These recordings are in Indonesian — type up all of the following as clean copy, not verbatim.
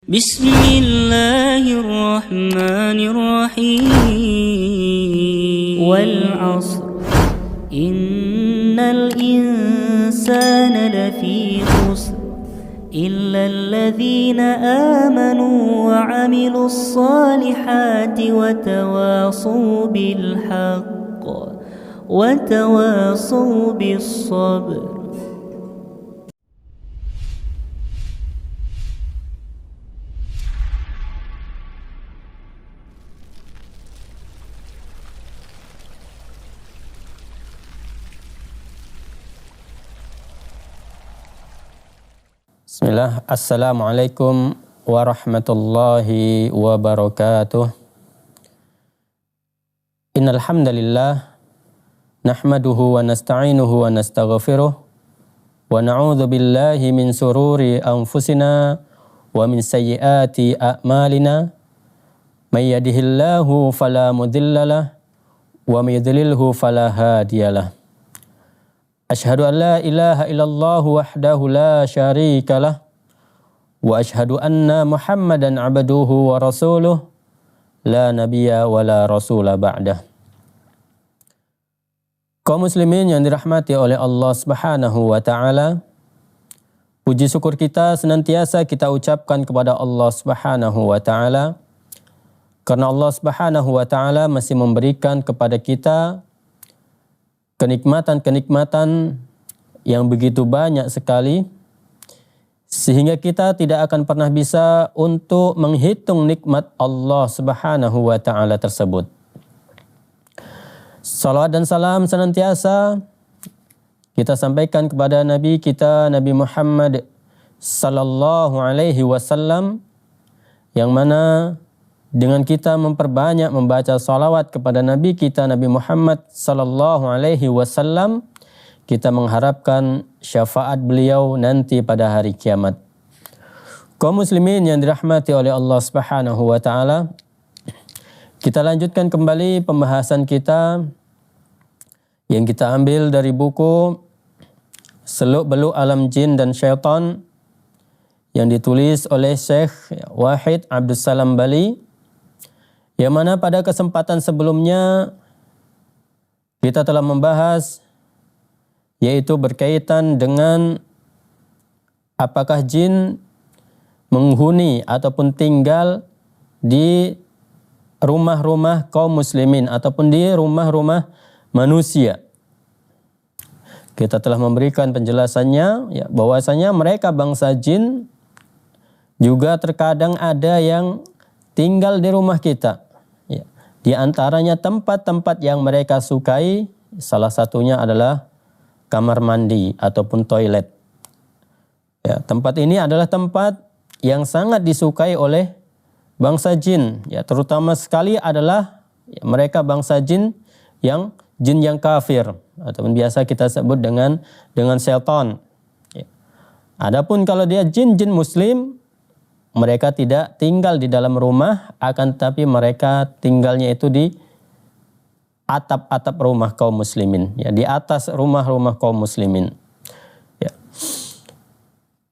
بسم الله الرحمن الرحيم والعصر إن الإنسان لفي خسر إلا الذين آمنوا وعملوا الصالحات وتواصوا بالحق وتواصوا بالصبر. Bismillah, Assalamualaikum warahmatullahi wabarakatuh. Innal hamdalillah nahmaduhu wa nasta'inuhu wa nastaghfiruh wa na'udzu billahi min sururi anfusina wa min sayyiati a'malina. May yahdihillahu fala mudhillalah wa may yudlilhu fala hadiyalah. Asyhadu an la ilaha illallah wahdahu la syarika lah wa asyhadu anna Muhammadan abduhu wa rasuluh la nabiyya wa la rasula ba'dah. Kaum muslimin yang dirahmati oleh Allah Subhanahu wa taala, puji syukur kita senantiasa kita ucapkan kepada Allah Subhanahu wa taala karena Allah Subhanahu wa taala masih memberikan kepada kita kenikmatan-kenikmatan yang begitu banyak sekali sehingga kita tidak akan pernah bisa untuk menghitung nikmat Allah Subhanahu wa taala tersebut. Salawat dan salam senantiasa kita sampaikan kepada Nabi kita Nabi Muhammad sallallahu alaihi wasallam yang mana dengan kita memperbanyak membaca salawat kepada Nabi kita Nabi Muhammad sallallahu alaihi wasallam, kita mengharapkan syafaat beliau nanti pada hari kiamat. Kaum muslimin yang dirahmati oleh Allah Subhanahu wa taala, kita lanjutkan kembali pembahasan kita yang kita ambil dari buku Seluk-Beluk Alam Jin dan Syaitan yang ditulis oleh Syekh Wahid Abdul Salam Bali, yang mana pada kesempatan sebelumnya kita telah membahas yaitu berkaitan dengan apakah jin menghuni ataupun tinggal di rumah-rumah kaum muslimin ataupun di rumah-rumah manusia. Kita telah memberikan penjelasannya ya, bahwasanya mereka bangsa jin juga terkadang ada yang tinggal di rumah kita. Ya. Di antaranya tempat-tempat yang mereka sukai, salah satunya adalah kamar mandi ataupun toilet. Ya, tempat ini adalah tempat yang sangat disukai oleh bangsa jin. Ya, terutama sekali adalah ya, mereka bangsa jin yang kafir ataupun biasa kita sebut dengan syaitan. Ya. Adapun kalau dia jin muslim, mereka tidak tinggal di dalam rumah, akan tetapi mereka tinggalnya itu di atap-atap rumah kaum muslimin, ya, di atas rumah-rumah kaum muslimin. Ya.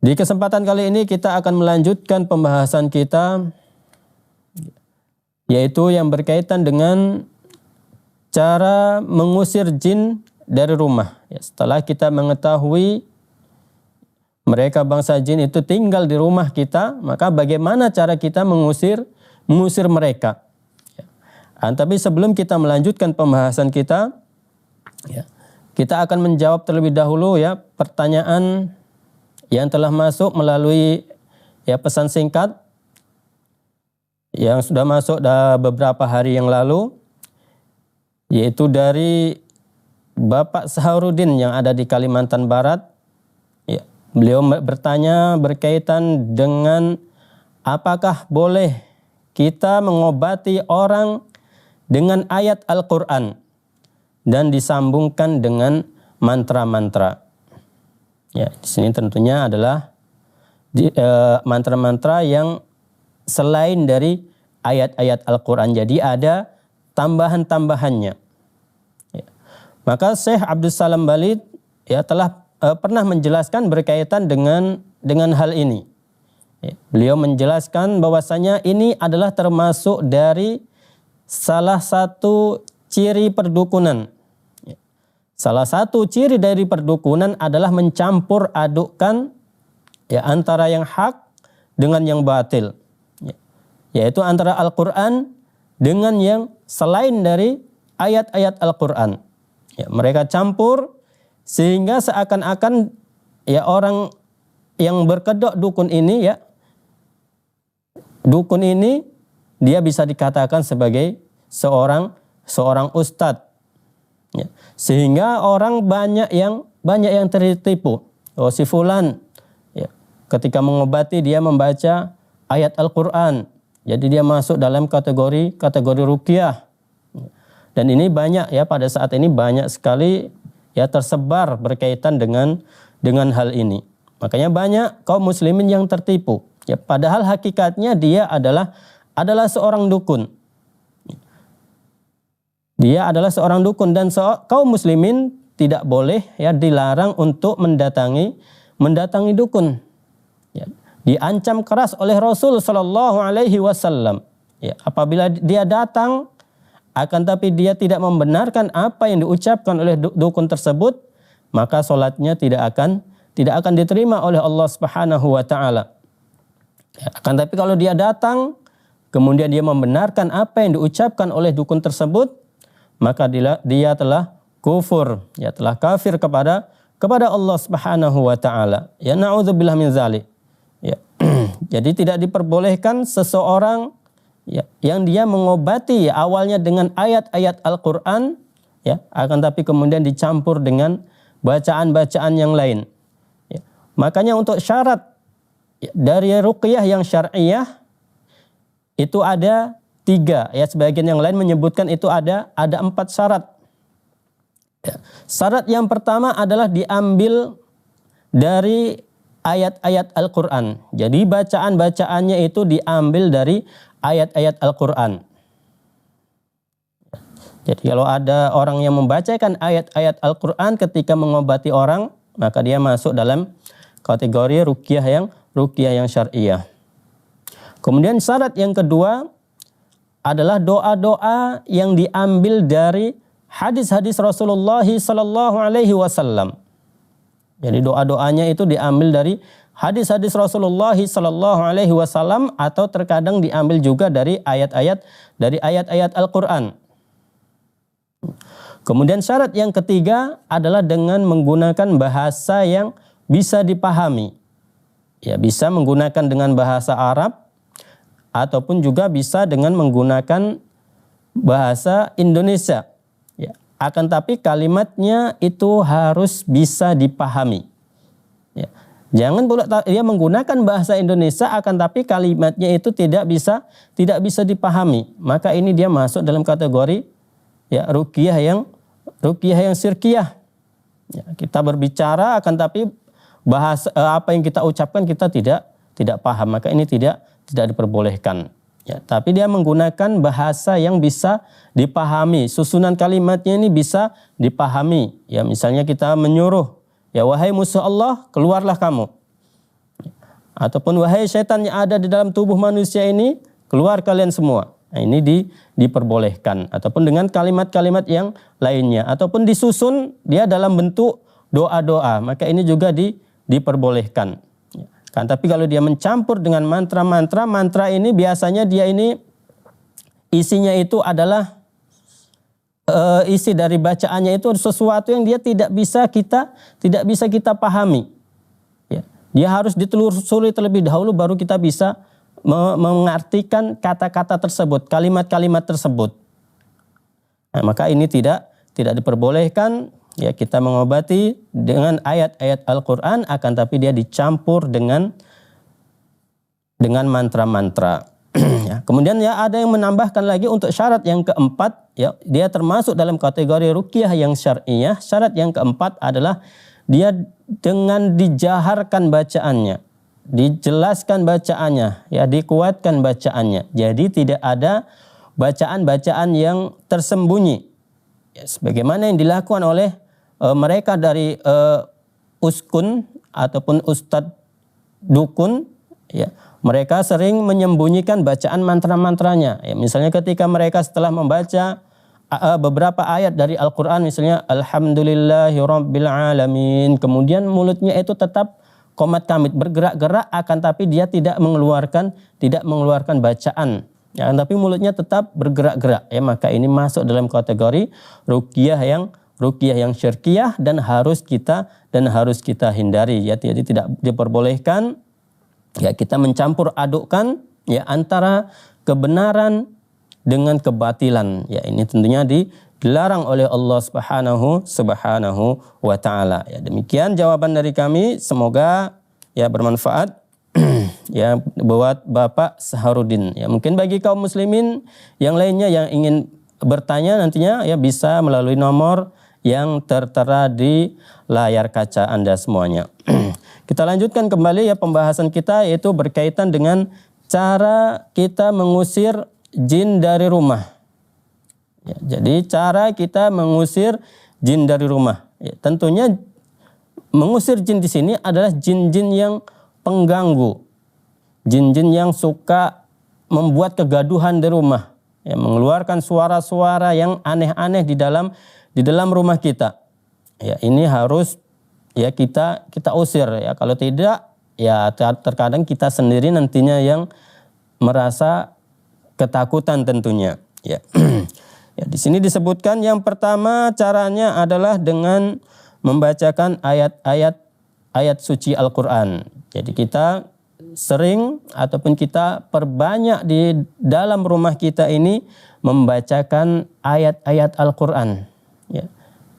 Di kesempatan kali ini kita akan melanjutkan pembahasan kita, yaitu yang berkaitan dengan cara mengusir jin dari rumah. Ya, setelah kita mengetahui mereka bangsa jin itu tinggal di rumah kita, maka bagaimana cara kita mengusir mereka? Ya. Tapi sebelum kita melanjutkan pembahasan kita, ya, kita akan menjawab terlebih dahulu ya pertanyaan yang telah masuk melalui ya pesan singkat yang sudah masuk beberapa hari yang lalu, yaitu dari Bapak Saharudin yang ada di Kalimantan Barat. Beliau bertanya berkaitan dengan apakah boleh kita mengobati orang dengan ayat Al-Quran dan disambungkan dengan mantra-mantra. Ya, di sini tentunya adalah mantra-mantra yang selain dari ayat-ayat Al-Quran. Jadi ada tambahan-tambahannya. Ya. Maka Syekh Abdul Salam Bali ya telah pernah menjelaskan berkaitan dengan hal ini. Beliau menjelaskan bahwasanya ini adalah termasuk dari salah satu ciri perdukunan. Salah satu ciri dari perdukunan adalah mencampur adukkan antara yang hak dengan yang batil. Yaitu antara Al-Quran dengan yang selain dari ayat-ayat Al-Quran. Mereka campur sehingga seakan-akan orang yang berkedok dukun ini dukun ini dia bisa dikatakan sebagai seorang ustadz. Sehingga orang banyak yang tertipu. Oh, si fulan ketika mengobati dia membaca ayat Al-Quran. Jadi dia masuk dalam kategori ruqyah. Dan ini banyak pada saat ini banyak sekali tersebar berkaitan dengan hal ini. Makanya banyak kaum muslimin yang tertipu. Padahal hakikatnya dia adalah seorang dukun. Dia adalah seorang dukun dan kaum muslimin tidak boleh dilarang untuk mendatangi dukun. Diancam keras oleh Rasul sallallahu alaihi wasallam. Apabila dia datang akan tapi dia tidak membenarkan apa yang diucapkan oleh dukun tersebut, maka salatnya tidak akan diterima oleh Allah Subhanahu wa taala. Akan tapi kalau dia datang kemudian dia membenarkan apa yang diucapkan oleh dukun tersebut, maka dia telah kufur, telah kafir kepada Allah Subhanahu wa taala. Na'udzubillah min dzalik. Jadi tidak diperbolehkan seseorang yang dia mengobati awalnya dengan ayat-ayat Al-Qur'an akan tapi kemudian dicampur dengan bacaan-bacaan yang lain. Makanya untuk syarat dari ruqyah yang syar'iyah itu ada 3, sebagian yang lain menyebutkan itu ada 4 syarat. Syarat yang pertama adalah diambil dari ayat-ayat Al-Quran. Jadi bacaan-bacaannya itu diambil dari ayat-ayat Al-Quran. Jadi kalau ada orang yang membacakan ayat-ayat Al-Quran ketika mengobati orang, maka dia masuk dalam kategori ruqyah yang syar'iyah. Kemudian syarat yang kedua adalah doa-doa yang diambil dari hadis-hadis Rasulullah sallallahu alaihi wasallam. Jadi doa-doanya itu diambil dari hadis-hadis Rasulullah sallallahu alaihi wasallam atau terkadang diambil juga dari ayat-ayat Al-Qur'an. Kemudian syarat yang ketiga adalah dengan menggunakan bahasa yang bisa dipahami. Bisa menggunakan dengan bahasa Arab ataupun juga bisa dengan menggunakan bahasa Indonesia. Akan tapi kalimatnya itu harus bisa dipahami. Jangan pula dia menggunakan bahasa Indonesia akan tapi kalimatnya itu tidak bisa dipahami. Maka ini dia masuk dalam kategori ruqyah yang syirkiyah. Kita berbicara akan tapi bahasa apa yang kita ucapkan kita tidak paham, maka ini tidak diperbolehkan. Tapi dia menggunakan bahasa yang bisa dipahami, susunan kalimatnya ini bisa dipahami. Misalnya kita menyuruh, wahai musuh Allah, keluarlah kamu. Ataupun wahai syaitan yang ada di dalam tubuh manusia ini, keluar kalian semua. Ini diperbolehkan. Ataupun dengan kalimat-kalimat yang lainnya. Ataupun disusun dia dalam bentuk doa-doa, maka ini juga diperbolehkan. Tapi kalau dia mencampur dengan mantra ini biasanya dia ini isinya itu adalah isi dari bacaannya itu sesuatu yang dia tidak bisa kita pahami. Dia harus ditelusuri terlebih dahulu baru kita bisa mengartikan kata-kata tersebut, kalimat-kalimat tersebut. Maka ini tidak diperbolehkan. Kita mengobati dengan ayat-ayat Al-Quran akan tapi dia dicampur dengan mantra-mantra. Kemudian ada yang menambahkan lagi untuk syarat yang keempat, dia termasuk dalam kategori ruqyah yang syar'iyah. Syarat yang keempat adalah dia dengan dijaharkan bacaannya, dijelaskan bacaannya, dikuatkan bacaannya. Jadi tidak ada bacaan-bacaan yang tersembunyi. Sebagaimana yang dilakukan oleh mereka dari uskun ataupun ustadz dukun, mereka sering menyembunyikan bacaan mantra-mantranya. Ya, misalnya ketika mereka setelah membaca beberapa ayat dari Al-Quran, misalnya Alhamdulillahirrabbilalamin, kemudian mulutnya itu tetap qomat kamit, bergerak-gerak, akan tapi dia tidak mengeluarkan bacaan. Ya, tapi mulutnya tetap bergerak-gerak. Ya, maka ini masuk dalam kategori ruqyah yang syirkiyah dan harus kita hindari. Ya, jadi tidak diperbolehkan ya kita mencampur adukkan ya antara kebenaran dengan kebatilan. Ya, ini tentunya dilarang oleh Allah Subhanahu wa taala. Ya, demikian jawaban dari kami, semoga ya bermanfaat ya buat Bapak Saharudin. Ya, mungkin bagi kaum muslimin yang lainnya yang ingin bertanya nantinya ya bisa melalui nomor yang tertera di layar kaca Anda semuanya. Kita lanjutkan kembali ya pembahasan kita, yaitu berkaitan dengan cara kita mengusir jin dari rumah. Ya, jadi cara kita mengusir jin dari rumah. Ya, tentunya mengusir jin di sini adalah jin-jin yang pengganggu, jin-jin yang suka membuat kegaduhan di rumah, ya, mengeluarkan suara-suara yang aneh-aneh di dalam rumah kita. Ya, ini harus ya kita usir ya. Kalau tidak ya terkadang kita sendiri nantinya yang merasa ketakutan tentunya. Ya. Ya, di sini disebutkan yang pertama caranya adalah dengan membacakan ayat suci Al-Qur'an. Jadi kita sering ataupun kita perbanyak di dalam rumah kita ini membacakan ayat-ayat Al-Qur'an. Ya.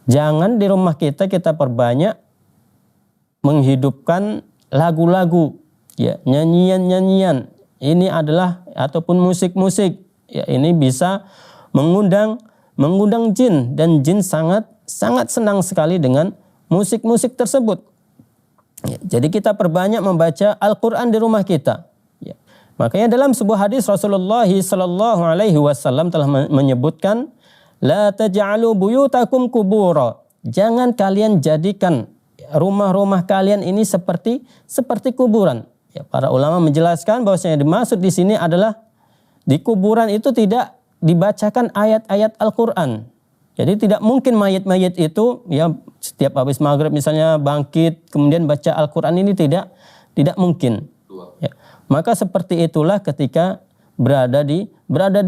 Jangan di rumah kita perbanyak menghidupkan lagu-lagu, ya, nyanyian-nyanyian. Ini adalah ataupun musik-musik. Ya, ini bisa mengundang jin, dan jin sangat senang sekali dengan musik-musik tersebut. Ya, jadi kita perbanyak membaca Al-Qur'an di rumah kita. Ya. Makanya dalam sebuah hadis Rasulullah sallallahu alaihi wasallam telah menyebutkan, la taj'alu buyutakum kubura. Jangan kalian jadikan rumah-rumah kalian ini seperti kuburan. Ya, para ulama menjelaskan bahwasanya dimaksud di sini adalah di kuburan itu tidak dibacakan ayat-ayat Al-Qur'an. Jadi tidak mungkin mayit-mayit itu ya setiap habis maghrib misalnya bangkit kemudian baca Al-Qur'an, ini tidak mungkin. Ya. Maka seperti itulah ketika berada di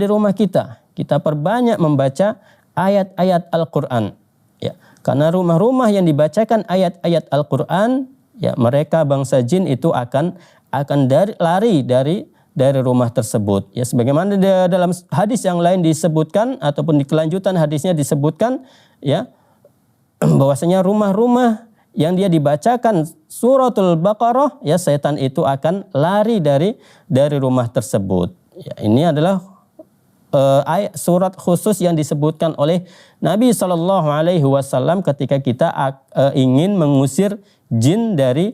rumah kita. Kita perbanyak membaca ayat-ayat Al-Qur'an. Ya, karena rumah-rumah yang dibacakan ayat-ayat Al-Qur'an, ya mereka bangsa jin itu akan lari dari rumah tersebut. Ya, sebagaimana dalam hadis yang lain disebutkan ataupun di kelanjutan hadisnya disebutkan ya bahwasanya rumah-rumah yang dia dibacakan suratul Baqarah, ya setan itu akan lari dari rumah tersebut. Ya, ini adalah surat khusus yang disebutkan oleh Nabi SAW ketika kita ingin mengusir jin dari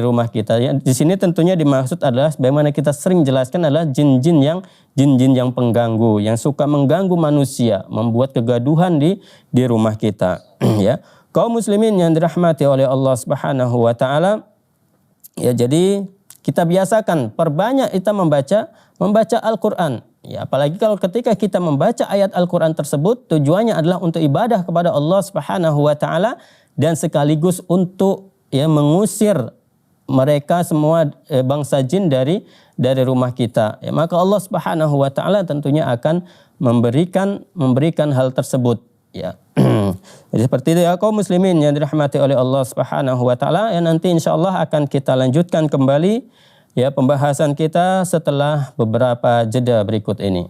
rumah kita. Di sini tentunya dimaksud adalah bagaimana kita sering jelaskan adalah jin-jin yang pengganggu, yang suka mengganggu manusia, membuat kegaduhan di rumah kita. Ya, kaum muslimin yang dirahmati oleh Allah Subhanahu wa taala. Ya, jadi kita biasakan perbanyak kita membaca Al-Qur'an. Ya, apalagi kalau ketika kita membaca ayat Al-Qur'an tersebut tujuannya adalah untuk ibadah kepada Allah Subhanahu wa taala dan sekaligus untuk ya mengusir mereka semua bangsa jin dari rumah kita. Ya, maka Allah Subhanahu wa taala tentunya akan memberikan hal tersebut, ya. Jadi seperti itu ya kaum muslimin yang dirahmati oleh Allah Subhanahu wa taala. Ya, nanti insyaallah akan kita lanjutkan kembali ya pembahasan kita setelah beberapa jeda berikut ini.